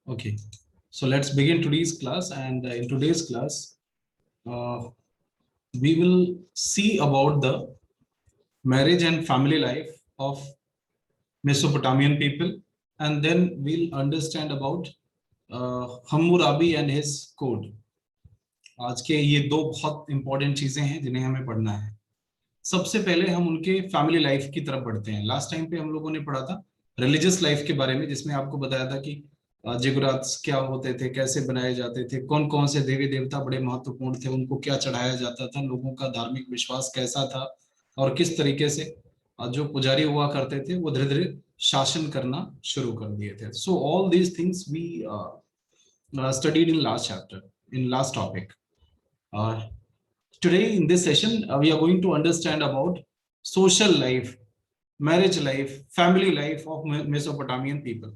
Okay, so let's begin today's class. And in today's class, uh, we will see about the marriage and family life of Mesopotamian people, and then we'll understand about Hammurabi and his code. आज के ये दो बहुत important चीजें हैं जिन्हें हमें पढ़ना है। सबसे पहले हम उनके फैमिली लाइफ की तरफ बढ़ते हैं। लास्ट टाइम पे हम लोगों ने पढ़ा था रिलीजियस लाइफ के बारे में, जिसमें आपको बताया था कि जिगुरात्स क्या होते थे, कैसे बनाए जाते थे, कौन कौन से देवी देवता बड़े महत्वपूर्ण थे, उनको क्या चढ़ाया जाता था, लोगों का धार्मिक विश्वास कैसा था, और किस तरीके से जो पुजारी हुआ करते थे वो धीरे धीरे शासन करना शुरू कर दिए थे। So all these things we studied in last chapter, in last topic. Today in this session, we are going to understand about social life, marriage life, family life of Mesopotamian people.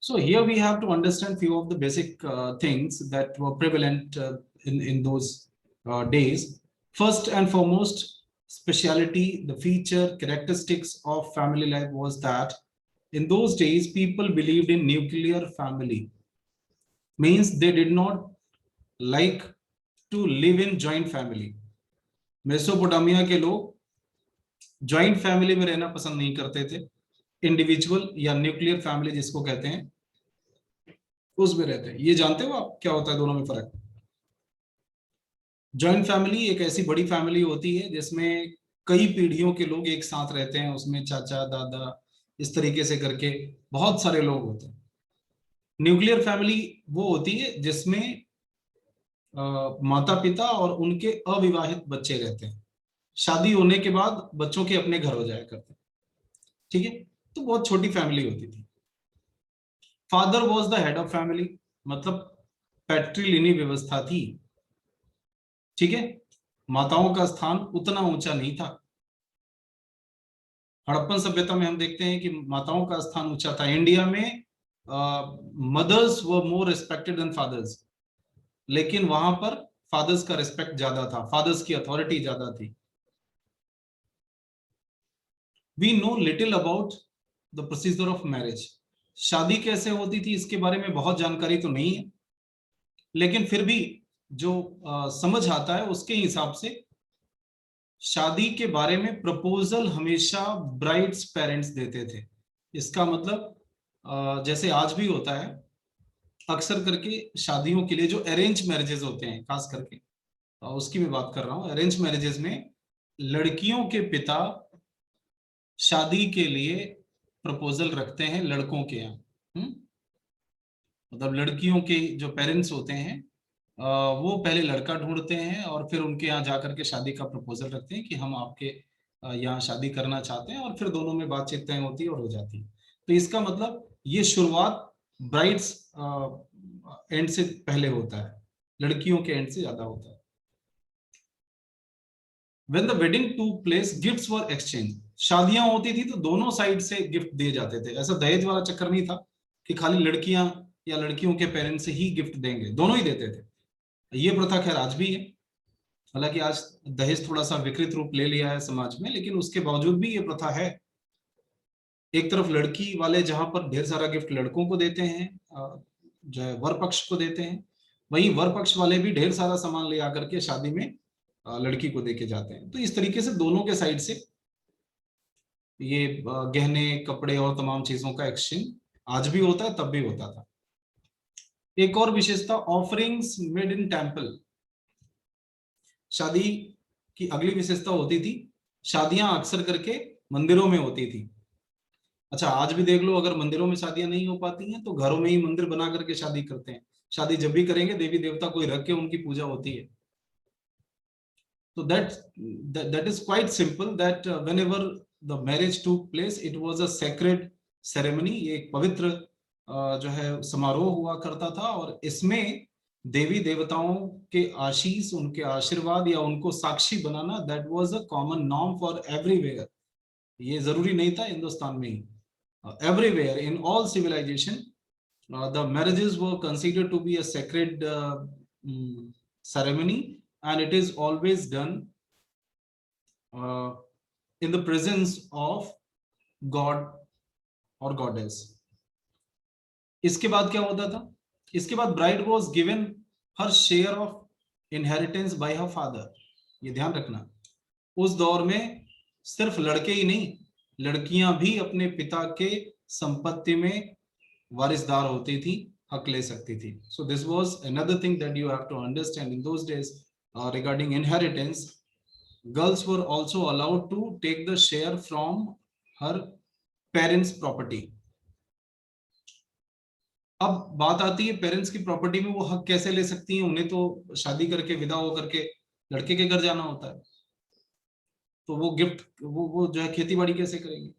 So here we have to understand few of the basic things that were prevalent in those days. First and foremost, speciality, the feature, characteristics of family life was that in those days people believed in nuclear family. Means they did not like to live in joint family. Mesopotamia के लोग joint family में रहना पसंद नहीं करते थे, individual या nuclear family जिसको कहते हैं उसमें रहते हैं। ये जानते हो आप क्या होता है दोनों में फर्क? जॉइंट फैमिली एक ऐसी बड़ी फैमिली होती है जिसमें कई पीढ़ियों के लोग एक साथ रहते हैं, उसमें चाचा दादा इस तरीके से करके बहुत सारे लोग होते हैं। न्यूक्लियर फैमिली वो होती है जिसमें माता पिता और उनके अविवाहित बच्चे रहते हैं, शादी होने के बाद बच्चों के अपने घर हो जाया करते हैं। ठीक है, तो बहुत छोटी फैमिली होती थी। Father was the head of family, मतलब पैट्रिलिनी व्यवस्था थी। ठीक है, माताओं का स्थान उतना ऊंचा नहीं था। हड़प्पन सभ्यता में हम देखते हैं कि माताओं का स्थान ऊंचा था। इंडिया में मदर्स वर मोर रिस्पेक्टेड देन फादर्स, लेकिन वहां पर फादर्स का रिस्पेक्ट ज्यादा था, फादर्स की अथॉरिटी ज्यादा थी। We know little about the procedure of marriage. शादी कैसे होती थी इसके बारे में बहुत जानकारी तो नहीं है, लेकिन फिर भी जो समझ आता है उसके हिसाब से शादी के बारे में प्रपोजल हमेशा ब्राइड्स पेरेंट्स देते थे। इसका मतलब जैसे आज भी होता है, अक्सर करके शादियों के लिए जो अरेंज मैरिजेस होते हैं, खास करके उसकी मैं बात कर रहा हूं। अरेंज मैरिजेस में लड़कियों के पिता शादी के लिए प्रपोजल रखते हैं लड़कों के यहाँ। मतलब लड़कियों के जो पेरेंट्स होते हैं वो पहले लड़का ढूंढते हैं और फिर उनके यहाँ जाकर के शादी का प्रपोजल रखते हैं कि हम आपके यहाँ शादी करना चाहते हैं, और फिर दोनों में बातचीत तय होती है और हो जाती है। तो इसका मतलब ये शुरुआत ब्राइड्स एंड से पहले होता है, लड़कियों के एंड से ज्यादा होता है। When the wedding took place, gifts were exchanged. शादियां होती थी तो दोनों साइड से गिफ्ट दिए जाते थे। ऐसा दहेज वाला चक्कर नहीं था कि खाली लड़कियां या लड़कियों के पेरेंट्स से ही गिफ्ट देंगे, दोनों ही देते थे। ये प्रथा खैर आज भी है, हालांकि आज दहेज थोड़ा सा विकृत रूप ले लिया है समाज में, लेकिन उसके बावजूद भी ये प्रथा है। एक तरफ लड़की वाले जहां पर ढेर सारा गिफ्ट लड़कों को देते हैं, जो है वर पक्ष को देते हैं, वहीं वर पक्ष वाले भी ढेर सारा सामान ले आकर के शादी में लड़की को देके जाते हैं। तो इस तरीके से दोनों के साइड से ये गहने कपड़े और तमाम चीजों का एक्सचेंज आज भी होता है, तब भी होता था। एक और विशेषता, ऑफरिंग्स मेड इन टेम्पल। शादी की अगली विशेषता होती थी, शादियां अक्सर करके मंदिरों में होती थी। अच्छा, आज भी देख लो, अगर मंदिरों में शादियां नहीं हो पाती हैं तो घरों में ही मंदिर बना करके शादी करते हैं। शादी जब भी करेंगे देवी देवता कोई रख के उनकी पूजा होती है। So that is quite simple that whenever the marriage took place, it was a sacred ceremony. ये एक पवित्र जो है समारोह हुआ करता था, और इसमें देवी देवताओं के आशीष, उनके आशीर्वाद या उनको साक्षी बनाना, that was a common norm for everywhere. ये जरूरी नहीं था हिंदुस्तान में ही, everywhere in all civilization the marriages were considered to be a sacred ceremony, and it is always done in the presence of God or goddess. इसके बाद क्या होता था, इसके बाद bride was given her share of inheritance bye her father. ये ध्यान रखना, उस दौर में सिर्फ लड़के ही नहीं, लड़कियां भी अपने पिता के संपत्ति में वारिसदार होती थी, हक ले सकती थी। So this was another thing that you have to understand in those days regarding inheritance. Girls were also allowed to take the share from her parents property. अब बात आती है पेरेंट्स की प्रॉपर्टी में वो हक कैसे ले सकती हैं, उन्हें तो शादी करके विदा होकर के लड़के के घर जाना होता है, तो वो गिफ्ट वो जो है खेती बाड़ी कैसे करेंगे।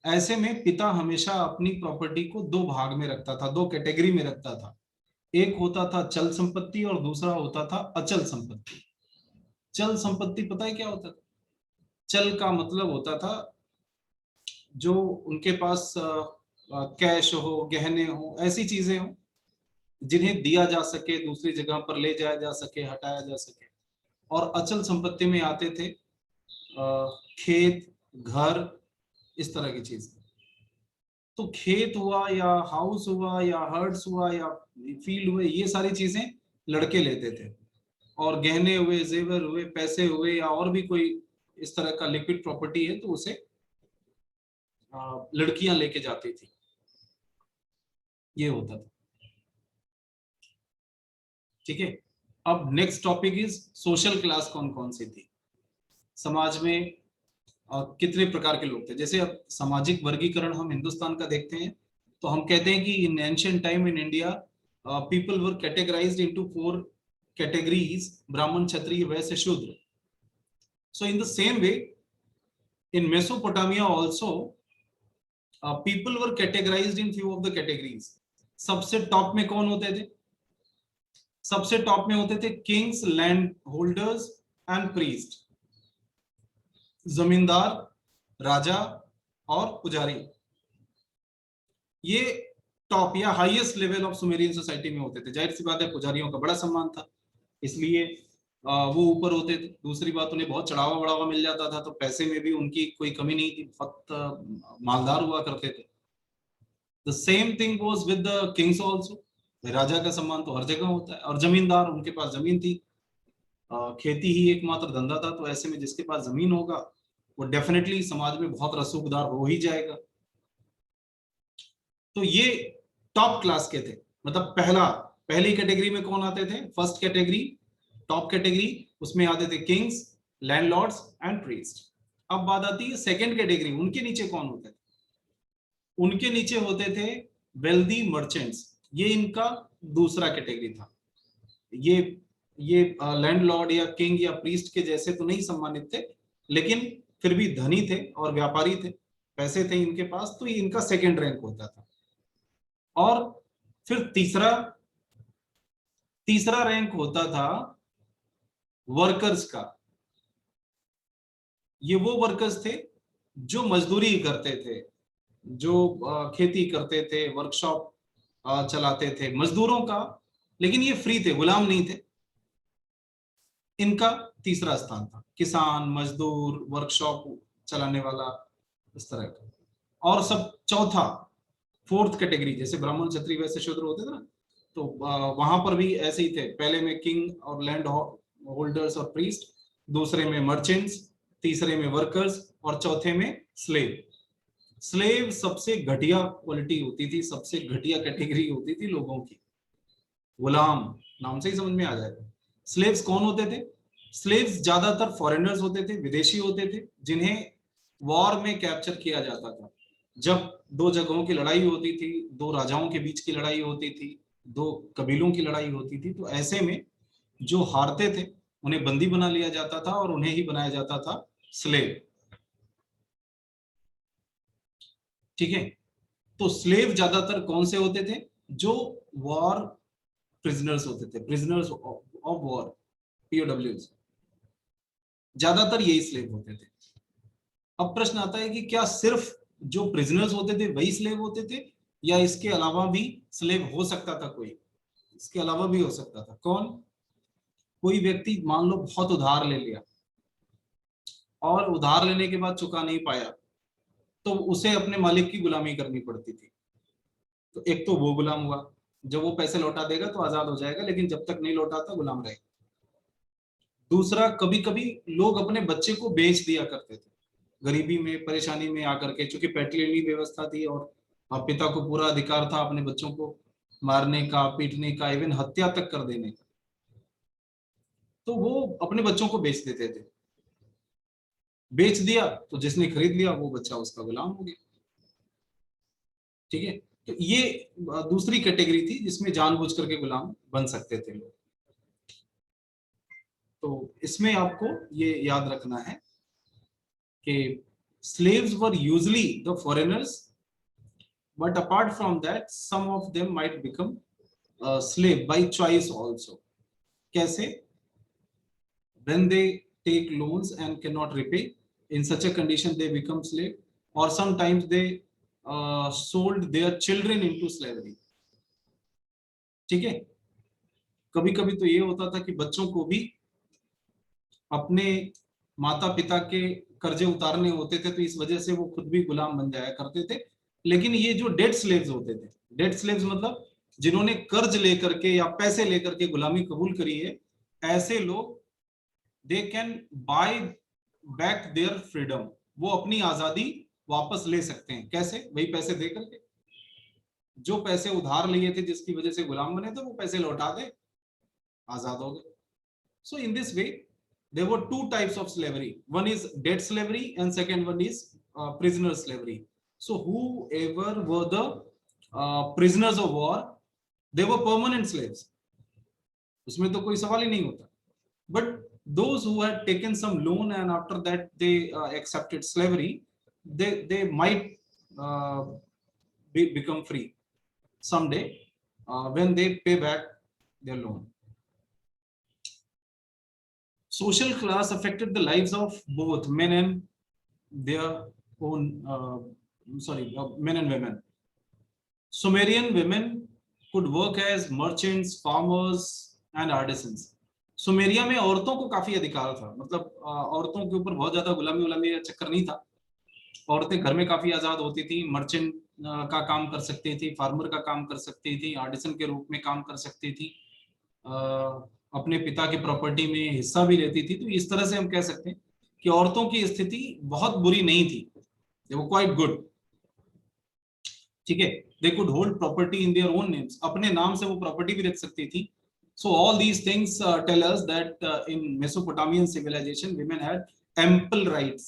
ऐसे में पिता हमेशा अपनी प्रॉपर्टी को दो भाग में रखता था, दो कैटेगरी में रखता था। एक होता था चल संपत्ति और दूसरा होता था अचल संपत्ति। चल संपत्ति पता है क्या होता था? चल का मतलब होता था जो उनके पास कैश हो, गहने हो, ऐसी चीजें हो जिन्हें दिया जा सके, दूसरी जगह पर ले जाया जा सके, हटाया जा सके। और अचल संपत्ति में आते थे खेत, घर, इस तरह की चीज। तो खेत हुआ या हाउस हुआ या हर्ट्स हुआ या फील्ड हुए, ये सारी चीजें लड़के लेते थे। और गहने हुए, जेवर हुए, पैसे हुए या और भी कोई इस तरह का लिक्विड प्रॉपर्टी है तो उसे लड़कियां लेके जाती थी। ये होता था। ठीक है, अब next topic is social class कौन कौन सी थी समाज में, कितने प्रकार के लोग थे। जैसे अब सामाजिक वर्गीकरण हम हिंदुस्तान का देखते हैं तो हम कहते हैं कि in ancient time in India people were categorised into 4 categories: Brahmin, Kshatriya, Vaishya, Shudra. So in the same way in Mesopotamia also people were categorised in few of the categories. सबसे टॉप में कौन होते थे? सबसे टॉप में होते थे kings, land holders and priest, जमींदार, राजा और पुजारी। ये टॉप या highest level of Sumerian society में होते थे। जाहिर सी बात है पुजारियों का बड़ा सम्मान था, इसलिए वो ऊपर होते थे। दूसरी बात, उन्हें बहुत चढ़ावा बढ़ावा मिल जाता था, तो पैसे में भी उनकी कोई कमी नहीं थी, बहुत मालदार हुआ करते थे। The same thing was with the kings also. राजा का सम्मान तो हर जगह होता है। और जमींदार, उनके पास जमीन थी, खेती ही एकमात्र धंधा था, तो ऐसे में जिसके पास जमीन होगा वो डेफिनेटली समाज में बहुत रसूखदार हो ही जाएगा। तो ये टॉप क्लास के थे। मतलब पहली कैटेगरी में कौन आते थे? फर्स्ट कैटेगरी, टॉप कैटेगरी, उसमें आते थे किंग्स, लैंडलॉर्ड्स एंड प्रीस्ट। अब बात आती है सेकंड कैटेगरी, उनके नीचे कौन होते थे? उनके नीचे होते थे वेल्दी मर्चेंट्स। ये इनका दूसरा कैटेगरी था। ये लैंडलॉर्ड या किंग या प्रीस्ट के जैसे तो नहीं सम्मानित थे, लेकिन फिर भी धनी थे और व्यापारी थे, पैसे थे इनके पास, तो ये इनका सेकंड रैंक होता था। और फिर तीसरा रैंक होता था वर्कर्स का। ये वो वर्कर्स थे जो मजदूरी करते थे, जो खेती करते थे, वर्कशॉप चलाते थे, मजदूरों का, लेकिन ये फ्री थे, गुलाम नहीं थे। इनका तीसरा स्थान था। किसान, मजदूर, वर्कशॉप चलाने वाला, इस तरह का। और सब चौथा, फोर्थ कैटेगरी, जैसे ब्राह्मण, क्षत्रिय, वैश्य, शूद्र होते थे ना, तो वहां पर भी ऐसे ही थे। पहले में किंग और लैंड होल्डर्स और प्रीस्ट, दूसरे में मर्चेंट्स, तीसरे में वर्कर्स और चौथे में स्लेव। स्लेव सबसे घटिया क्वालिटी होती थी, सबसे घटिया कैटेगरी होती थी लोगों की। गुलाम, नाम से ही समझ में आ जाएगा। स्लेव्स कौन होते थे? स्लेव्स ज्यादातर फॉरेनर्स होते थे, विदेशी होते थे, जिन्हें वॉर में कैप्चर किया जाता था। जब दो जगहों की लड़ाई होती थी, दो राजाओं के बीच की लड़ाई होती थी, दो कबीलों की लड़ाई होती थी, तो ऐसे में जो हारते थे उन्हें बंदी बना लिया जाता था और उन्हें ही बनाया जाता था स्लेव। ठीक है, तो स्लेव ज्यादातर कौन से होते थे? जो वॉर प्रिजनर्स होते थे, प्रिजनर्स ऑफ वॉर, पीओडब्ल्यूज, ज्यादातर यही स्लेव होते थे। अब प्रश्न आता है कि क्या सिर्फ जो प्रिजनर्स होते थे वही स्लेव होते थे, या इसके अलावा भी स्लेव हो सकता था कोई? इसके अलावा भी हो सकता था। कौन? कोई व्यक्ति मान लो बहुत उधार ले लिया और उधार लेने के बाद चुका नहीं पाया, तो उसे अपने मालिक की गुलामी करनी पड़ती थी। तो एक तो वो गुलाम हुआ, जब वो पैसे लौटा देगा तो आजाद हो जाएगा, लेकिन जब तक नहीं लौटाता गुलाम रहेगा। दूसरा, कभी कभी लोग अपने बच्चे को बेच दिया करते थे, गरीबी में परेशानी में आकर के, क्योंकि पैटर्नली व्यवस्था थी और पिता को पूरा अधिकार था अपने बच्चों को मारने का, पीटने का, इवन हत्या तक कर देने का। तो वो अपने बच्चों को बेच देते थे। बेच दिया तो जिसने खरीद लिया वो बच्चा उसका गुलाम हो गया। ठीक है, तो ये दूसरी कैटेगरी थी जिसमें जानबूझ करके गुलाम बन सकते थे लोग। तो इसमें आपको ये याद रखना है कि slaves were usually the foreigners, but apart from that some of them might become slave by choice also. कैसे? When they take loans and cannot repay, in such a condition they become slave, or sometimes they sold their children into slavery. ठीक है, कभी कभी तो ये होता था कि बच्चों को भी अपने माता पिता के कर्जे उतारने होते थे, तो इस वजह से वो खुद भी गुलाम बन जाया करते थे। लेकिन ये जो डेट स्लेव्स होते थे, डेट स्लेव्स मतलब जिन्होंने कर्ज लेकर के या पैसे लेकर के गुलामी कबूल करी है, ऐसे लोग they can buy back their freedom, वो अपनी आजादी वापस ले सकते हैं। कैसे? वही पैसे दे करके, जो पैसे उधार लिए थे जिसकी वजह से गुलाम बने थे वो पैसे लौटा दे, आजाद हो गए। So in this way, there were two types of slavery. One is debt slavery and second one is prisoner slavery. So whoever were the prisoners of war, they were permanent slaves. उसमें तो कोई सवाल ही नहीं होता. But those who had taken some loan and after that they accepted slavery, they might become free someday when they pay back their loan. Social class affected the lives of both men and their own men and women. Sumerian women could work as merchants, farmers and artisans. Sumeria में औरतों को काफी अधिकार था, मतलब औरतों के ऊपर बहुत ज्यादा गुलामी उलामी का चक्कर नहीं था। औरतें घर में काफी आजाद होती थी, मर्चेंट का काम कर सकती थी, फार्मर का काम कर सकती थी, आर्टिसन के रूप में काम कर सकती थी, अपने पिता की प्रॉपर्टी में हिस्सा भी लेती थी। तो इस तरह से हम कह सकते हैं कि औरतों की स्थिति बहुत बुरी नहीं थी, they were quite good. ठीक है, they could hold property in their own names, अपने नाम से वो प्रॉपर्टी भी रख सकती थी। So all these things tell us that in Mesopotamian civilization women had ample rights.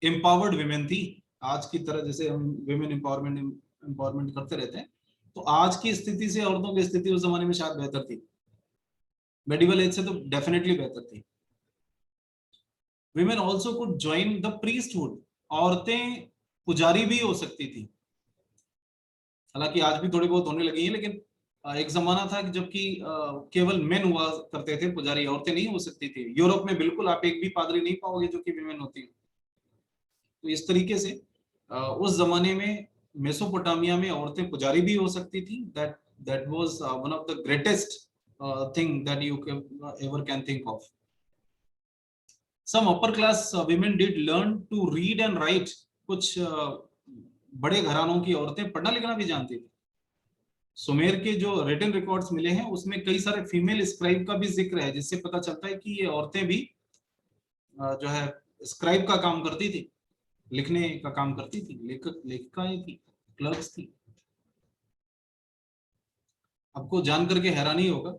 Empowered women थी, आज की तरह जैसे हम women empowerment करते रहते हैं, तो आज की स्थिति से औरतों की स्थिति उस जमाने में शायद बेहतर थी, मेडिवल एज से तो डेफिनेटली बेहतर थी। Women also could join the priesthood, औरतें पुजारी भी हो सकती थी। हालांकि आज भी थोड़ी बहुत होने लगी हैं, लेकिन एक जमाना था कि जबकि केवल मेन हुआ करते थे पुजारी, औरतें नहीं हो सकती थी। यूरोप में बिल्कुल आप एक भी पादरी नहीं पाओगे जो कि विमेन होती है। तो इस तरीके से उस जमाने में मेसोपोटामिया में औरतें पुजारी भी हो सकती थी। That was one of the greatest thing that you ever can think of. Some upper class women did learn to read and write. कुछ बड़े घरानों की औरतें पढ़ना लिखना भी जानती थी। सुमेर के जो रिटन रिकॉर्ड्स मिले हैं उसमें कई सारे फीमेल स्क्राइब का भी जिक्र है, जिससे पता चलता है कि ये औरतें भी जो है स्क्राइब का काम करती थी, लिखने का काम करती थी, लेखिकाएं थी, क्लर्क्स थी। आपको जान करके हैरानी होगा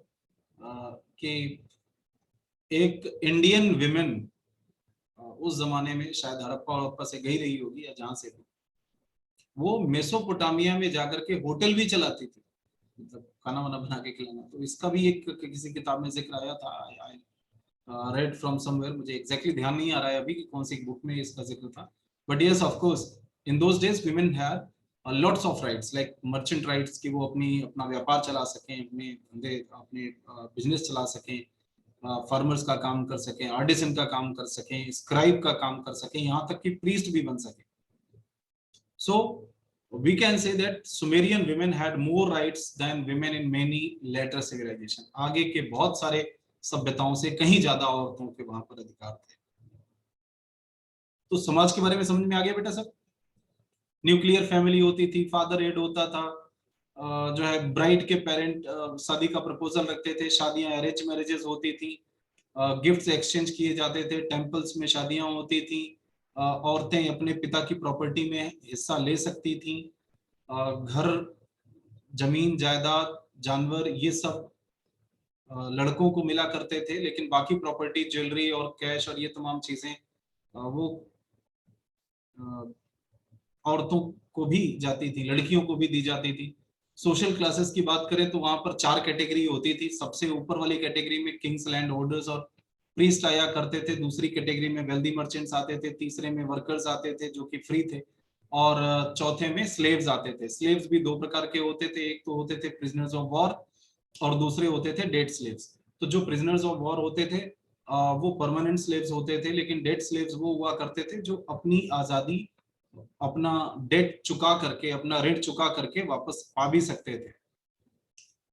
कि एक इंडियन विमेन उस जमाने में शायद हड़प्पा से गई रही होगी या जहां से, वो मेसोपोटामिया में जाकर के होटल भी चलाती थी, मतलब खाना वाना बना के खिलाना। तो इसका भी एक किसी किताब में जिक्र आया था, आई रेड फ्रॉम समवेयर, मुझे एग्जैक्टली ध्यान नहीं आ रहा है अभी कि कौन सी बुक में इसका जिक्र था। But yes, of course in those days women had lots of rights, like merchant rights, कि वो अपना व्यापार चला सकें, अपने धंधे, अपने बिजनेस चला सकें, फार्मर्स का काम कर सकें, आर्टिसन का काम कर सकें, स्क्राइब का काम कर सकें, यहाँ तक कि प्रीस्ट भी बन सके। So we can say that Sumerian women had more rights than women in many later civilization. आगे के बहुत सारे सभ्यताओं से कहीं ज्यादा औरतों के वहां पर अधिकार थे। तो समाज के बारे में समझ में आ गया बेटा सब? न्यूक्लियर फैमिली होती थी, फादर हेड होता था, जो है ब्राइड के पेरेंट शादी का प्रपोजल रखते थे, शादियां अरेंज मैरिजेस होती थी, गिफ्ट्स एक्सचेंज किए जाते थे, टेम्पल्स में शादियां होती थी, औरतें अपने पिता की प्रॉपर्टी में हिस्सा ले सकती थी, घर, जमीन जायदाद, जानवर, ये सब लड़कों को मिला करते थे, लेकिन बाकी प्रॉपर्टी, ज्वेलरी और कैश और ये तमाम चीजें वो औरतों को भी जाती थी, लड़कियों को भी दी जाती थी। सोशल क्लासेस की बात करें तो वहां पर 4 कैटेगरी होती थी। सबसे ऊपर वाली कैटेगरी में किंग्स, लैंड होल्डर्स और प्रीस्ट आया करते थे। दूसरी कैटेगरी में वेल्दी मर्चेंट्स आते थे। तीसरे में वर्कर्स आते थे जो कि फ्री थे। और चौथे में स्लेव्स आते थे। स्लेव्स भी 2 प्रकार के होते थे, एक तो होते थे प्रिजनर्स ऑफ वॉर और दूसरे होते थे डेड स्लेव्स। तो जो प्रिजनर्स ऑफ वॉर होते थे वो परमानेंट स्लेव्स होते थे, लेकिन डेड स्लेव्स वो हुआ करते थे जो अपनी आजादी, अपना डेट चुका करके, अपना ऋण चुका करके वापस पा भी सकते थे।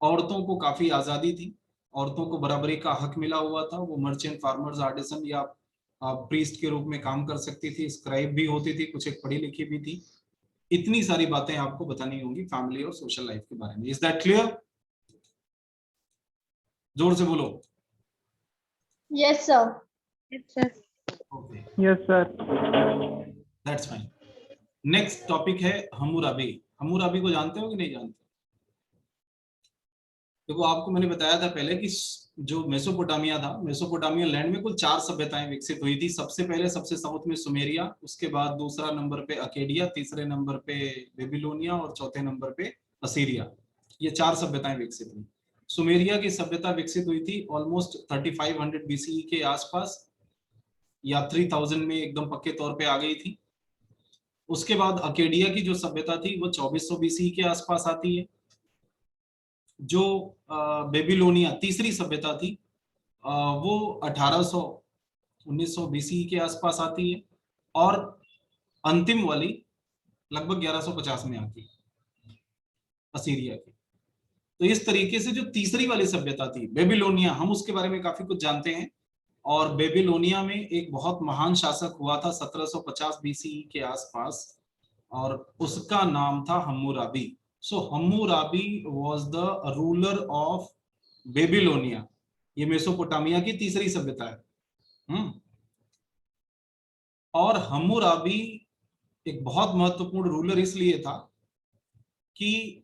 औरतों को काफी आजादी थी, औरतों को बराबरी का हक मिला हुआ था। वो मर्चेंट, फार्मर्स, आर्टिसन या प्रीस्ट के रूप में काम कर सकती थी। स्क्राइब भी होती थी, कुछ एक पढ़ी लिखी भी थी। इतनी सारी बातें आपको बतानी होंगी फैमिली और सोशल लाइफ के बारे में। Is that clear? जोर से बोलो। Yes, sir. Yes, sir. Okay, yes sir. That's fine. Next topic है हम्मुराबी। हम्मुराबी को जानते हो कि नहीं जानते? देखो, आपको मैंने बताया था पहले कि जो मेसोपोटामिया था, मेसोपोटामिया लैंड में कुल 4 सभ्यताएं विकसित हुई थी। सबसे पहले सबसे साउथ में सुमेरिया, उसके बाद दूसरा नंबर पे अकेडिया, तीसरे नंबर पे बेबीलोनिया और चौथे नंबर पे असीरिया। ये 4 सभ्यताएं विकसित हुई। सुमेरिया की सभ्यता विकसित हुई थी ऑलमोस्ट 3500 बीसीई के आसपास, या 3000 में एकदम पक्के तौर पे आ गई थी। उसके बाद अकेडिया की जो सभ्यता थी वो 2400 बीसीई के आसपास आती है। जो बेबीलोनिया तीसरी सभ्यता थी वो 1800 1900 बीसीई के आसपास आती है। और अंतिम वाली लगभग 1150 में आती है, असीरिया की। तो इस तरीके से जो तीसरी वाली सभ्यता थी बेबीलोनिया, हम उसके बारे में काफी कुछ जानते हैं। और बेबीलोनिया में एक बहुत महान शासक हुआ था 1750 बीसीई के आसपास, और उसका नाम था Hammurabi. So Hammurabi was the ruler of Babylonia. ये मेसोपोटामिया की तीसरी सभ्यता है। और हम्मुराबी एक बहुत महत्वपूर्ण रूलर इसलिए था कि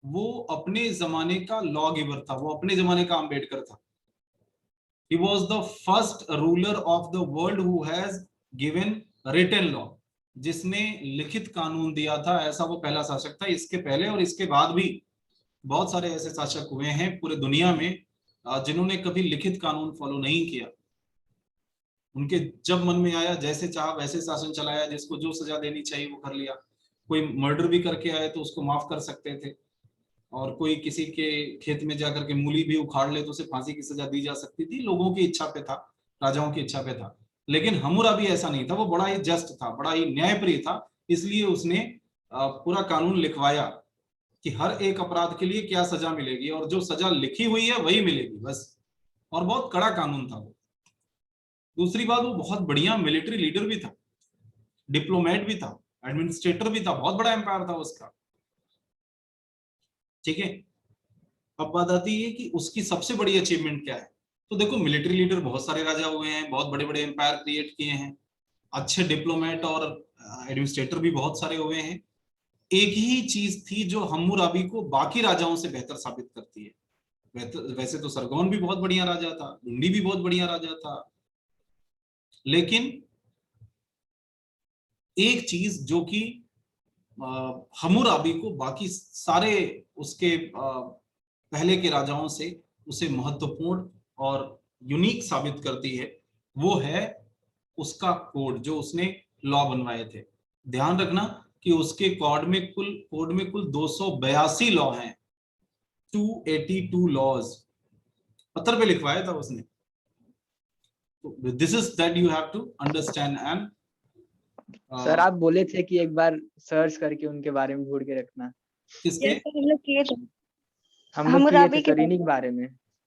वो अपने जमाने का लॉ गिवर था, वो अपने जमाने का अम्बेडकर था। He was the first ruler of the world who has given written law, जिसने लिखित कानून दिया था, ऐसा वो पहला शासक था। इसके पहले और इसके बाद भी बहुत सारे ऐसे शासक हुए हैं पूरे दुनिया में जिन्होंने कभी लिखित कानून फॉलो नहीं किया। उनके जब मन में आया, जैसे चाहा वैसे शासन चलाया, जिसको जो सजा देनी चाहिए वो कर लिया। कोई मर्डर भी करके आए तो उसको माफ कर सकते थे, और कोई किसी के खेत में जाकर के मूली भी उखाड़ ले तो उसे फांसी की सजा दी जा सकती थी। लोगों की इच्छा पे था, राजाओं की इच्छा पे था। लेकिन हम्मुराबी ऐसा नहीं था, वो बड़ा ही जस्ट था, बड़ा ही न्यायप्रिय था। इसलिए उसने पूरा कानून लिखवाया कि हर एक अपराध के लिए क्या सजा मिलेगी, और जो सजा लिखी हुई है वही मिलेगी बस। और बहुत कड़ा कानून था वो। दूसरी बात, वो बहुत बढ़िया मिलिट्री लीडर भी था, डिप्लोमेट भी था, एडमिनिस्ट्रेटर भी था। बहुत बड़ा एम्पायर था उसका। ठीक है, अब बात आती है कि उसकी सबसे बड़ी अचीवमेंट क्या है। तो देखो, मिलिट्री लीडर बहुत सारे राजा हुए हैं, बहुत बड़े बड़े एम्पायर क्रिएट किए हैं, अच्छे डिप्लोमेट और एडमिनिस्ट्रेटर भी बहुत सारे हुए हैं। एक ही चीज थी जो हम्मुराबी को बाकी राजाओं से बेहतर साबित करती है। वैसे तो सरगोन भी बहुत बढ़िया राजा था, लुंडी भी बहुत बढ़िया राजा था, लेकिन एक चीज जो कि हम्मुराबी को बाकी सारे उसके पहले के राजाओं से उसे महत्वपूर्ण और यूनिक साबित करती है, वो है उसका कोड, जो उसने लॉ बनवाए थे। ध्यान रखना कि उसके कोड में कुल 282 लॉ हैं, 282 लॉज पत्थर पे लिखवाया था उसने। This is that you have to understand. And sir आप बोले थे कि एक बार सर्च करके उनके बारे में ढूंढ के रखना। किसके? Yes, sir, हम लोग किए थे। हम लोग किए हम्मुराबी थे के सर इन्हीं के बारे में।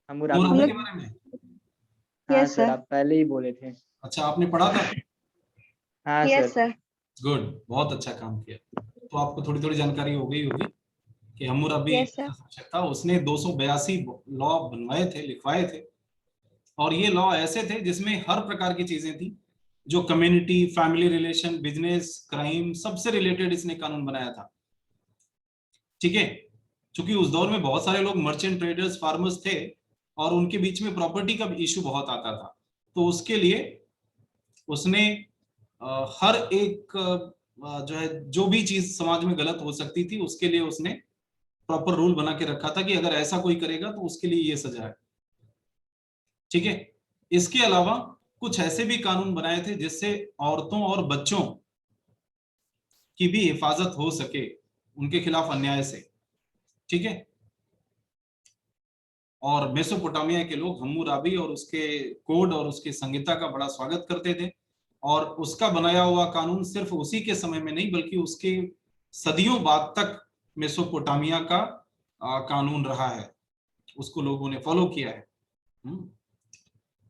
हम्मुराबी हम्मुराबी के के बारे में। बारे में? हाँ Yes, सर, sir. आप पहले ही बोले थे। अच्छा, आपने पढ़ा था? हाँ Yes, सर। sir. गुड, बहुत अच्छा काम किया। तो आपको थोड़ी थोड़ी जानकारी हो गई होगी कि हम्मुराबी Yes, sir. था, उसने 282 लॉ बनवाए थे, लिखवाए थे, और ये लॉ ऐसे थे जिसमें हर प्रकार की चीजें थी जो community, family relation, business, crime, सबसे रिलेटेड इसने कानून बनाया था। ठीक है, क्योंकि उस दौर में बहुत सारे लोग मर्चेंट ट्रेडर्स, फार्मर्स थे और उनके बीच में प्रॉपर्टी का इशू बहुत आता था, तो उसके लिए उसने हर एक जो है, जो भी चीज समाज में गलत हो सकती थी उसके लिए उसने प्रॉपर रूल बना के रखा था कि अगर ऐसा कोई करेगा तो उसके लिए ये सजा है। ठीक है, इसके अलावा कुछ ऐसे भी कानून बनाए थे जिससे औरतों और बच्चों की भी हिफाजत हो सके उनके खिलाफ अन्याय से। ठीक है, और मेसोपोटामिया के लोग हम्मुराबी और उसके कोड और उसकी संहिता का बड़ा स्वागत करते थे, और उसका बनाया हुआ कानून सिर्फ उसी के समय में नहीं बल्कि उसके सदियों बाद तक मेसोपोटामिया का कानून रहा है, उसको लोगों ने फॉलो किया है।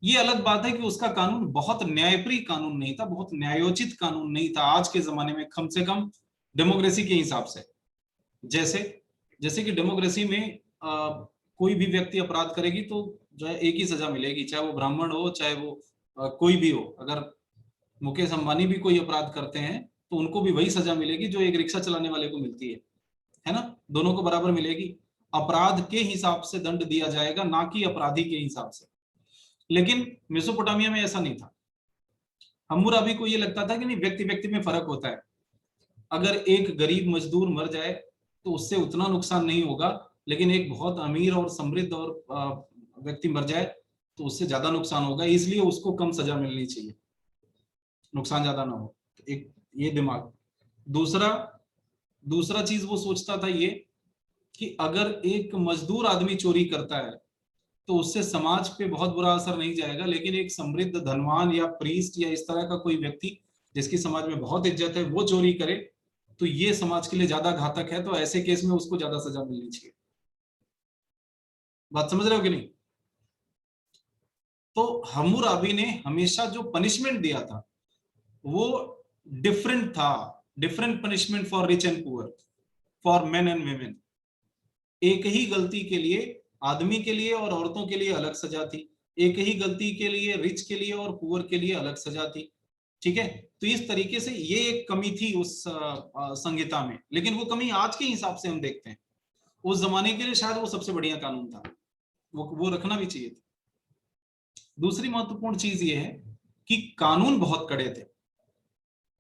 ये अलग बात है कि उसका कानून बहुत न्यायप्रिय कानून नहीं था, बहुत न्यायोचित कानून नहीं था आज के जमाने में, कम से कम डेमोक्रेसी के हिसाब से। जैसे कि डेमोक्रेसी में कोई भी व्यक्ति अपराध करेगी तो जो है एक ही सजा मिलेगी, चाहे वो ब्राह्मण हो, चाहे वो कोई भी हो। अगर मुकेश अंबानी भी कोई अपराध करते हैं तो उनको भी वही सजा मिलेगी जो एक रिक्शा चलाने वाले को मिलती है ना, दोनों को बराबर मिलेगी। अपराध के हिसाब से दंड दिया जाएगा, ना कि अपराधी के हिसाब से। लेकिन मेसोपोटामिया में ऐसा नहीं था। हम्मुराबी को ये लगता था कि नहीं, व्यक्ति व्यक्ति में फर्क होता है, अगर एक गरीब मजदूर मर जाए तो उससे उतना नुकसान नहीं होगा, लेकिन एक बहुत अमीर और समृद्ध और व्यक्ति मर जाए तो उससे ज्यादा नुकसान होगा, इसलिए उसको कम सजा मिलनी चाहिए, नुकसान ज्यादा ना हो। तो एक ये दिमाग। दूसरा चीज वो सोचता था ये कि अगर एक मजदूर आदमी चोरी करता है तो उससे समाज पे बहुत बुरा असर नहीं जाएगा, लेकिन एक समृद्ध, धनवान या प्रीस्ट या इस तरह का कोई व्यक्ति जिसकी समाज में बहुत इज्जत है वो चोरी करे तो ये समाज के लिए ज्यादा घातक है, तो ऐसे केस में उसको ज्यादा सजा मिलनी चाहिए। बात समझ रहे हो कि नहीं? तो हम्मुराबी ने हमेशा जो पनिशमेंट दिया था वो डिफरेंट था, different punishment for rich and poor, for main and women. एक ही गलती के लिए आदमी के लिए और औरतों के लिए अलग सजा थी, एक ही गलती के लिए रिच के लिए और पुअर के लिए अलग सजा थी। ठीक है, तो इस तरीके से ये एक कमी थी उस संहिता में, लेकिन वो कमी आज के हिसाब से हम देखते हैं, उस जमाने के लिए शायद वो सबसे बढ़िया कानून था, वो रखना भी चाहिए था। दूसरी महत्वपूर्ण चीज ये है कि कानून बहुत कड़े थे।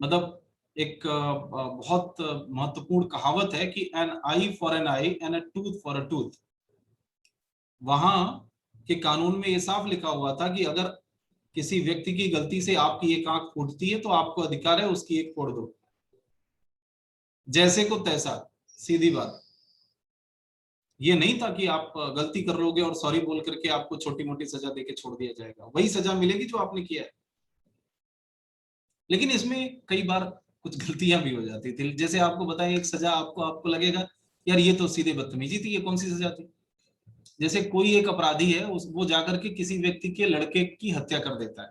मतलब एक बहुत महत्वपूर्ण कहावत है कि an eye for an eye and a tooth for a tooth. वहां के कानून में ये साफ लिखा हुआ था कि अगर किसी व्यक्ति की गलती से आपकी एक आंख फूटती है तो आपको अधिकार है उसकी एक फोड़ दो, जैसे को तैसा, सीधी बात। ये नहीं था कि आप गलती कर लोगे और सॉरी बोल करके आपको छोटी मोटी सजा देके छोड़ दिया जाएगा, वही सजा मिलेगी जो आपने किया है। लेकिन इसमें कई बार कुछ गलतियां भी हो जाती थी, जैसे आपको बताएं एक सजा आपको लगेगा यार ये तो सीधे बदतमीजी थी, ये कौन सी सजा थी। जैसे कोई एक अपराधी है, वो जाकर के किसी व्यक्ति के लड़के की हत्या कर देता है,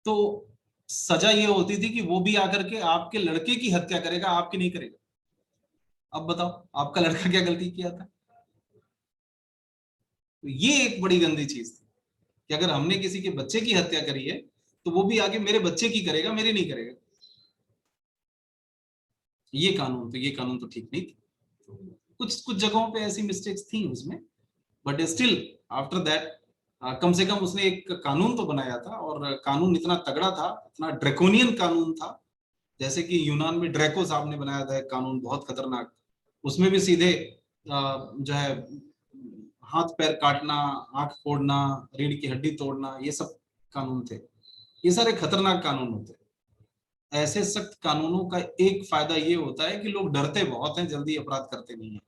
तो सजा ये होती थी कि वो भी आकर के आपके लड़के की हत्या करेगा, आपकी नहीं करेगा। अब बताओ आपका लड़का क्या गलती किया था। तो ये एक बड़ी गंदी चीज थी कि अगर हमने किसी के बच्चे की हत्या करी है तो वो भी आगे मेरे बच्चे की करेगा, मेरी नहीं करेगा। ये कानून तो ठीक नहीं थी। कुछ कुछ जगहों पे ऐसी मिस्टेक्स थी उसमें, but still after that come से कम उसने एक कानून तो बनाया था, और कानून इतना तगड़ा था, इतना ड्रैकोनियन कानून था। जैसे कि यूनान में ड्रैको साहब ने बनाया था एक कानून बहुत खतरनाक, उसमें भी सीधे जो है हाथ पैर काटना, आंख फोड़ना, रीढ़ की हड्डी तोड़ना, ये सब कानून थे। ये सारे खतरनाक कानून होते। ऐसे सख्त कानूनों का एक फायदा ये होता है कि लोग डरते बहुत हैं, जल्दी अपराध करते नहीं है।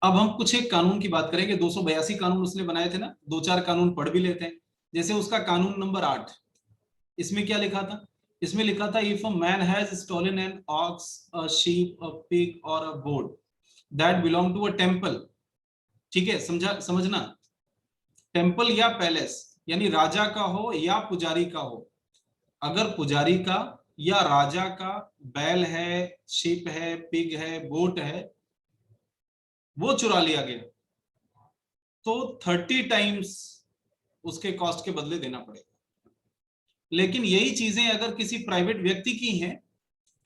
अब हम कुछ एक कानून की बात करेंगे। 282 कानून उसने बनाए थे ना, दो चार कानून पढ़ भी लेते हैं। जैसे उसका कानून नंबर 8, इसमें क्या लिखा था? इसमें लिखा था if a man has stolen an ox, a sheep, a pig और a goat that belong to a temple. ठीक है, समझना, टेंपल या पैलेस, यानी राजा का हो या पुजारी का हो। अगर पुजारी का या राजा का बैल है, शिप है, पिग है, बोट है, वो चुरा लिया गया, तो 30 टाइम्स उसके कॉस्ट के बदले देना पड़ेगा। लेकिन यही चीजें अगर किसी प्राइवेट व्यक्ति की हैं,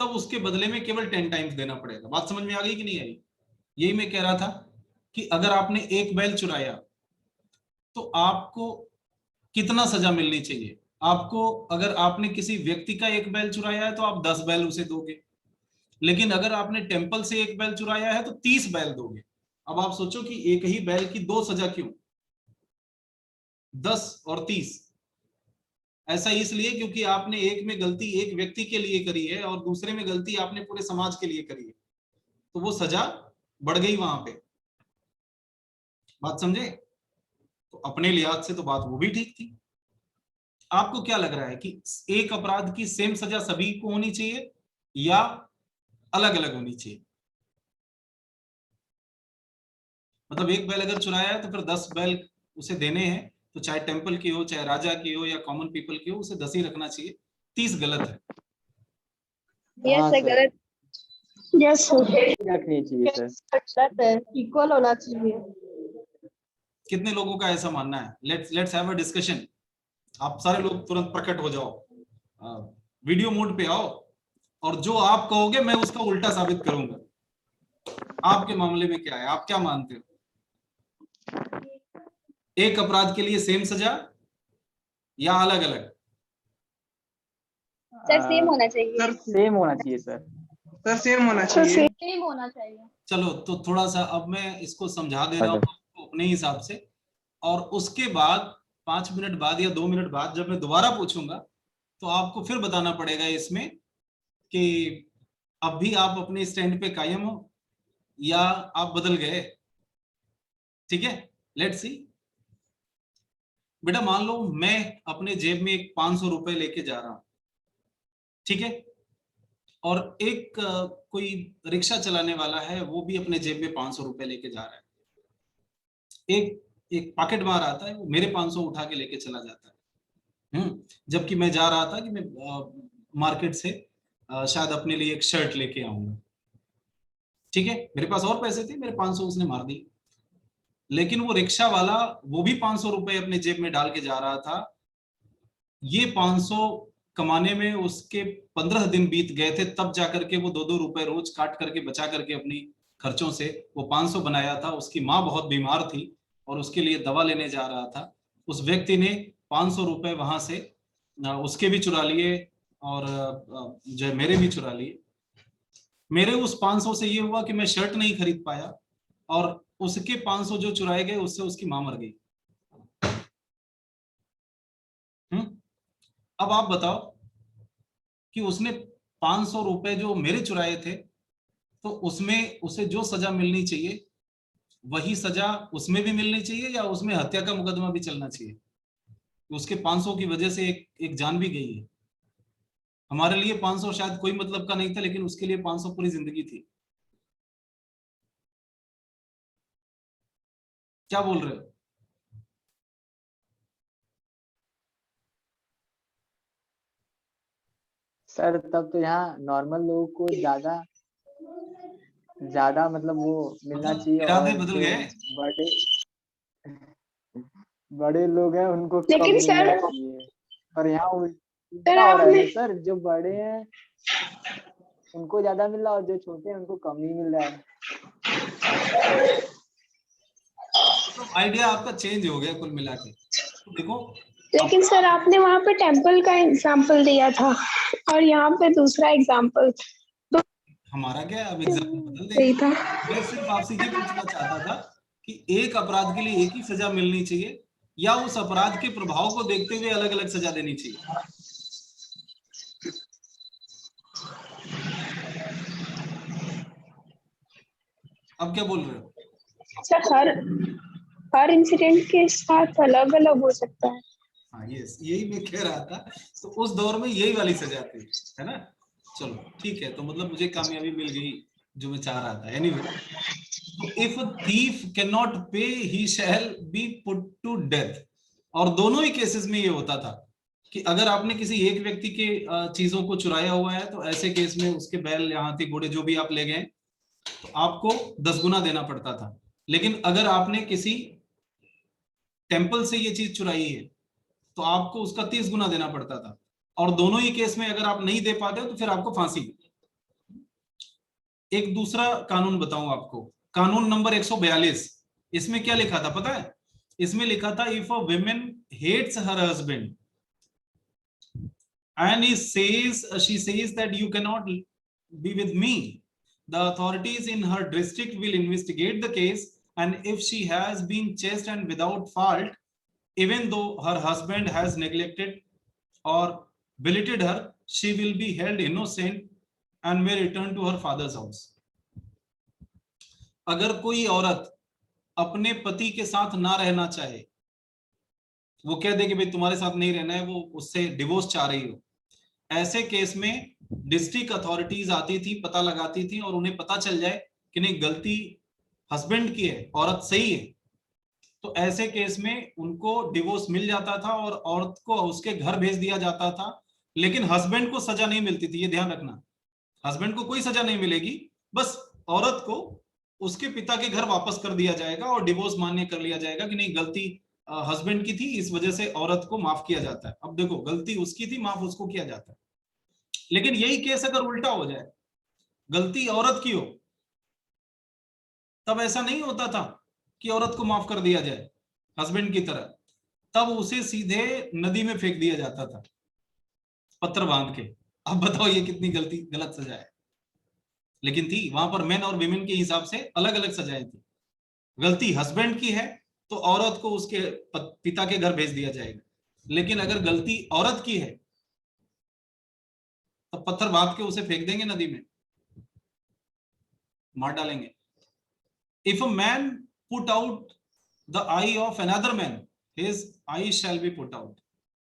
तब उसके बदले में केवल 10 टाइम्स देना पड़ेगा। बात समझ में आ गई कि नहीं आई? यही मैं कह रहा था कि अगर आपने एक बैल चुराया तो आपको कितना सजा मिलनी चाहिए। आपको, अगर आपने किसी व्यक्ति का एक बैल चुराया है तो आप 10 बैल उसे दोगे, लेकिन अगर आपने टेंपल से एक बैल चुराया है तो 30 बैल दोगे। अब आप सोचो कि एक ही बैल की दो सजा क्यों, 10 और 30? ऐसा इसलिए क्योंकि आपने एक में गलती एक व्यक्ति के लिए करी है और दूसरे में गलती आपने पूरे समाज के लिए करी है, तो वो सजा बढ़ गई वहां पे। बात समझे? तो अपने लिहाज से तो बात वो भी ठीक थी। आपको क्या लग रहा है कि एक अपराध की सेम सजा सभी को होनी चाहिए या अलग अलग होनी चाहिए? मतलब एक बैल अगर चुराया है तो फिर 10 बैल उसे देने हैं, तो चाहे टेंपल की हो, चाहे राजा की हो या कॉमन पीपल की हो, उसे 10 ही रखना चाहिए। 30 गलत है। यस हाँ सर, सर, गलत। यस सर, रखनी चाहिए सर। गलत है, इक्वल होना चाहिए। कितने लोगों का ऐसा मानना है? Let's have a discussion. आप सारे लोग तुरंत प्रकट हो जाओ, वीडियो मोड पे आओ, और जो आप कहोगे मैं उसका उल्टा साबित करूंगा। आपके मामले में क्या है, आप क्या मानते हो? एक अपराध के लिए सेम सजा या अलग अलग? सर सेम होना चाहिए। सर सेम होना चाहिए सर। सर सेम होना सर चाहिए। सेम होना चाहिए। चलो तो थोड़ा सा अब मैं इसको समझा दे रहा हूँ आपको अपने हिसाब से, और उसके बाद 5 मिनट बाद या 2 मिनट बाद जब मैं दोबारा पूछूंगा तो आपको फिर बताना पड़ेगा इसमें कि अब भी आप अपने स्टैंड पे कायम हो या आप बदल गए। ठीक है, लेट्स सी। बेटा मान लो मैं अपने जेब में एक 500 रुपए लेके जा रहा हूं, ठीक है, और एक कोई रिक्शा चलाने वाला है, वो भी अपने जेब में 500 रुपए लेके जा रहा है। एक एक पॉकेट मार आता है, वो मेरे 500 उठा के लेके चला जाता है। जबकि मैं जा रहा था कि मैं मार्केट से शायद अपने लिए एक शर्ट लेके आऊंगा। ठीक है, मेरे पास और पैसे थे, मेरे 500 उसने मार दी। लेकिन वो रिक्शा वाला वो भी 500 रुपए अपने जेब में डाल के जा रहा था। ये 500 कमाने में उसके 15 दिन बीत गए थे, तब जाकर के वो 2-2 रुपए रोज काट करके बचा करके अपनी खर्चों से वो 500 बनाया था। उसकी माँ बहुत बीमार थी और उसके लिए दवा लेने जा रहा था। उस व्यक्ति ने 500 रुपए वहां से उसके भी चुरा लिए और जो है मेरे भी चुरा लिए। मेरे उस 500 से ये हुआ कि मैं शर्ट नहीं खरीद पाया, और उसके 500 जो चुराए गए उससे उसकी मां मर गई। अब आप बताओ कि उसने 500 रुपए जो मेरे चुराए थे, तो उसमें उसे जो सजा मिलनी चाहिए वही सजा उसमें भी मिलनी चाहिए, या उसमें हत्या का मुकदमा भी चलना चाहिए? उसके 500 की वजह से एक जान भी गई है। हमारे लिए 500 शायद कोई मतलब का नहीं था, लेकिन उसके लिए 500 पूरी जिंदगी थी। क्या बोल रहे हो? सर तब तो यहाँ नॉर्मल लोगों को ज्यादा ज्यादा मतलब वो मिलना मतलब चाहिए, इरादे और बदल जो गए। बड़े बड़े लोग हैं उनको कम लेकिन मिलना सर, चाहिए। और यहाँ सर उल्टा हो रहा आपने है सर, जो बड़े हैं उनको ज्यादा मिल रहा है और जो छोटे हैं उनको कम ही मिल रहा है। तो आइडिया आपका चेंज हो गया कुल मिला के। तो देखो, लेकिन सर आपने वहाँ पे टेम्पल का एग्जाम्पल दिया था और यहाँ पे दूसरा एग्जाम्पल हमारा क्या है, अब एग्जाम्पल बदल सही देंगे। था। मैं सिर्फ आपसे ये पूछना चाहता था कि एक अपराध के लिए एक ही सजा मिलनी चाहिए या उस अपराध के प्रभाव को देखते हुए अलग अलग सजा देनी चाहिए? अब क्या बोल रहे हो? सर हर इंसिडेंट के साथ अलग अलग हो सकता है। हाँ, यही मैं कह रहा था। तो उस दौर में यही वाली सजा थी, है ना? चलो ठीक है, तो मतलब मुझे कामयाबी मिल गई जो मैं चाह रहा था। एनीवे, तो if thief can not pay he shall be put to death. और दोनों ही केसेस में ये होता था कि अगर आपने किसी एक व्यक्ति के चीजों को चुराया हुआ है तो ऐसे केस में उसके बैल या हाथी घोड़े जो भी आप ले गए तो आपको 10 गुना देना पड़ता था। लेकिन अगर आपने किसी टेम्पल से ये चीज चुराई है तो आपको उसका 30 गुना देना पड़ता था। और दोनों ही केस में अगर आप नहीं दे पाते हो तो फिर आपको फांसी। एक दूसरा कानून बताऊं आपको, कानून नंबर 142, इसमें क्या लिखा था पता है? इसमें लिखा था if a woman hates her husband and she says that you cannot be with me, the authorities in her district will investigate the case, and if she has been chaste and without fault, even though her husband has neglected or belated her, she will be held innocent and may return to her father's house. अगर कोई औरत अपने पति के साथ ना रहना चाहे, वो कह दे कि भाई तुम्हारे साथ नहीं रहना है, वो उससे डिवोर्स चाह रही हो, ऐसे केस में डिस्ट्रिक्ट अथॉरिटीज आती थी, पता लगाती थी और उन्हें पता चल जाए कि नहीं गलती हस्बैंड की है, औरत सही है, तो ऐसे केस में उनको डिवोर्स मिल जाता था और औरत को उसके घर भेज दिया जाता था। लेकिन हस्बैंड को सजा नहीं मिलती थी, ये ध्यान रखना। हस्बैंड को कोई सजा नहीं मिलेगी, बस औरत को उसके पिता के घर वापस कर दिया जाएगा और डिवोर्स मान्य कर लिया जाएगा कि नहीं गलती हस्बैंड की थी, इस वजह से औरत को माफ किया जाता है। अब देखो गलती उसकी थी, माफ उसको किया जाता है। लेकिन यही केस अगर उल्टा हो जाए, गलती औरत की हो, तब ऐसा नहीं होता था कि औरत को माफ कर दिया जाए हस्बैंड की तरह, तब उसे सीधे नदी में फेंक दिया जाता था पत्थर बांध के। अब बताओ ये कितनी गलत सजा है। लेकिन थी वहां पर मेन और विमेन के हिसाब से अलग अलग सजाएं थी। गलती हस्बैंड की है तो औरत को उसके पिता के घर भेज दिया जाएगा, लेकिन अगर गलती औरत की है तो पत्थर बांध के उसे फेंक देंगे नदी में, मार डालेंगे। If a man put out the I of another man, his I shell be put out.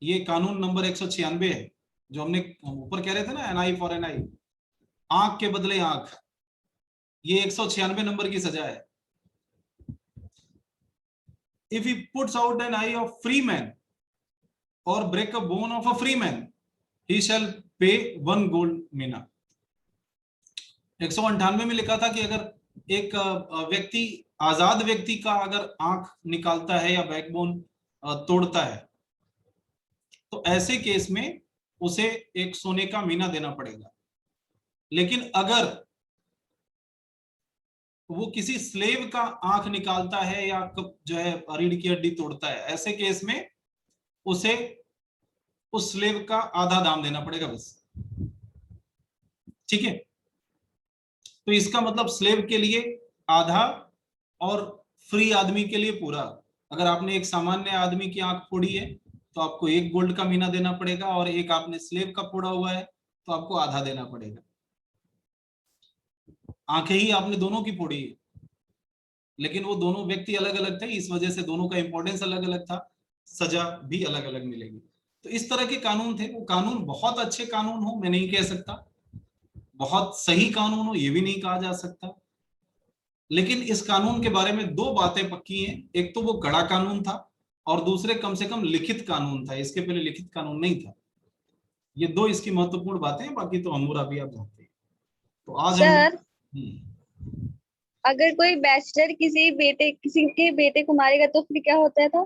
ये कानून नंबर 196 है, जो हमने ऊपर कह रहे थे ना, एन आई फॉर एन आई, आंख के बदले आंख। ये 196 नंबर की सजा है। If he puts out an eye of free man or break a bone of a free man, he shall pay 1 gold mina. 198 में लिखा था कि अगर एक व्यक्ति, आजाद व्यक्ति का अगर आंख निकालता है या बैकबोन तोड़ता है तो ऐसे केस में उसे 1 सोने का मीना देना पड़ेगा। लेकिन अगर वो किसी स्लेव का आंख निकालता है या जो है रीढ़ की हड्डी तोड़ता है, ऐसे केस में उसे उस स्लेव का आधा दाम देना पड़ेगा बस। ठीक है, तो इसका मतलब स्लेव के लिए आधा और फ्री आदमी के लिए पूरा। अगर आपने एक सामान्य आदमी की आंख फोड़ी है तो आपको 1 गोल्ड का मीना देना पड़ेगा, और एक आपने स्लेव का फोड़ा हुआ है तो आपको आधा देना पड़ेगा। आंखें ही आपने दोनों की फोड़ी है, लेकिन वो दोनों व्यक्ति अलग अलग थे, इस वजह से दोनों का इंपॉर्टेंस अलग अलग था, सजा भी अलग अलग मिलेगी। तो इस तरह के कानून थे। वो कानून बहुत अच्छे कानून हो मैं नहीं कह सकता, बहुत सही कानून हो ये भी नहीं कहा जा सकता, लेकिन इस कानून के बारे में 2 बातें पक्की हैं। एक तो वो कड़ा कानून था और दूसरे कम से कम लिखित कानून था, इसके पहले लिखित कानून नहीं था। ये 2 इसकी महत्वपूर्ण बातें हैं, बाकी तो अमूरा भी आप जानते हैं। तो आज सर, अगर कोई बैचलर किसी के बेटे को मारेगा तो फिर क्या होता है था?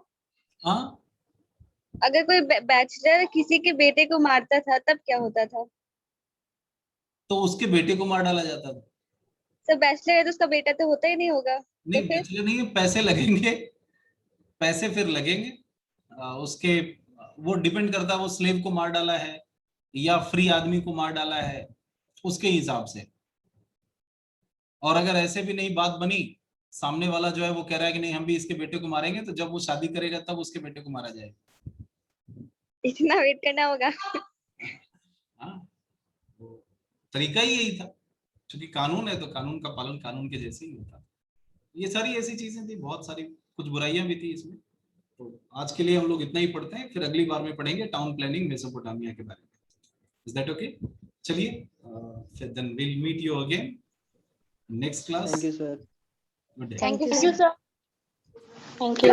हाँ, अगर कोई बैचलर किसी के बेटे को मारता था तब क्या होता था? तो उसके बेटे को मार डाला जाता था। सर बैचलर है तो उसका बेटा तो होता ही नहीं होगा। नहीं, तो फिर बैचलर नहीं, पैसे लगेंगे, पैसे फिर लगेंगे उसके। वो डिपेंड करता है वो स्लेव को मार डाला है या फ्री आदमी को मार डाला है, उसके हिसाब से। और अगर ऐसे भी नहीं बात बनी, सामने वाला जो है वो कह रहा है कि नहीं हम भी इसके बेटे को मारेंगे, तो जब वो शादी करेगा तब उसके बेटे को मारा जाएगा। इतना वेट करना होगा? हाँ, वो तरीका ही यही था, क्योंकि कानून है तो कानून का पालन कानून के जैसे ही होता। ये सारी ऐसी चीजें थी, बहुत सारी कुछ बुराइयां भी थी इसमें। तो आज के लिए हम लोग इतना ही पढ़ते हैं, फिर अगली बार में पढ़ेंगे टाउन प्लानिंग मेसोपोटामिया के बारे में। Is that okay? चलिए, फिर then will meet you again next class. Thank you sir. Good day. Thank you sir. Sir. Thank you.